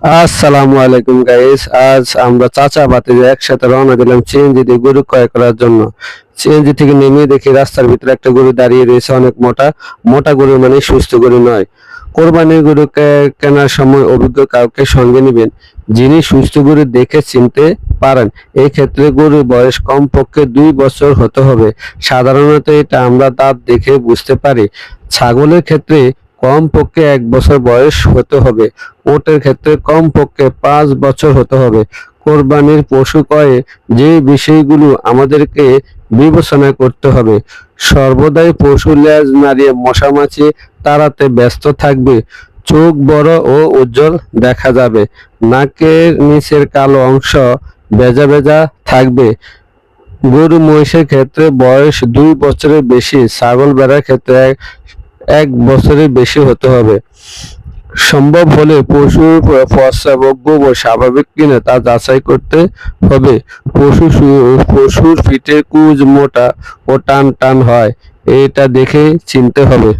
আসসালামু আলাইকুম গাইস। আজ আমরা চাচা ভাতিজা একসাথে রওনা দিলাম সিএনজি দিয়ে গরু ক্রয় করার জন্য। সিএনজি থেকে নেমে দেখি রাস্তার ভিতরে একটা গরু দাঁড়িয়ে রয়েছে, অনেক মোটা। মোটা গরু মানে সুস্থ গরু নয়। কোরবানির গরু কেনার সময় অভিজ্ঞ কাউকে সঙ্গে নেবেন, যিনি সুস্থ গরু দেখে চিনতে পারেন। এই ক্ষেত্রে গরুর বয়স কমপক্ষে 2 বছর হতে হবে। সাধারণত এটা আমরা দাঁত দেখে বুঝতে পারি। ছাগলের ক্ষেত্রে কমপক্ষে 1 বছর বয়স হতে হবে। উটের ক্ষেত্রে কমপক্ষে 5 বছর হতে হবে। কোরবানির পশু ক্রয়ে যে বিষয়গুলো আমাদেরকে বিবেচনা করতে হবে: সর্বদাই পশু লেজ নাড়িয়ে মশামাছি তাড়াতে ব্যস্ত থাকবে। চোখ বড় ও উজ্জ্বল দেখা যাবে। নাকের নিচের কালো অংশ ভেজা ভেজা থাকবে। গরু মহিষের ক্ষেত্রে বয়স 2 বছরের বেশি, ছাগল ভেড়ার ক্ষেত্রে 1 বছরের বেশি হতে হবে। সম্ভব হলে পশুর প্রস্রাব ও গোবর স্বাভাবিক কিনা তা যাচাই করতে হবে। পশুর পিঠের কুঁজ মোটা ও টান টান হয়, এটা দেখে চিনতে হবে।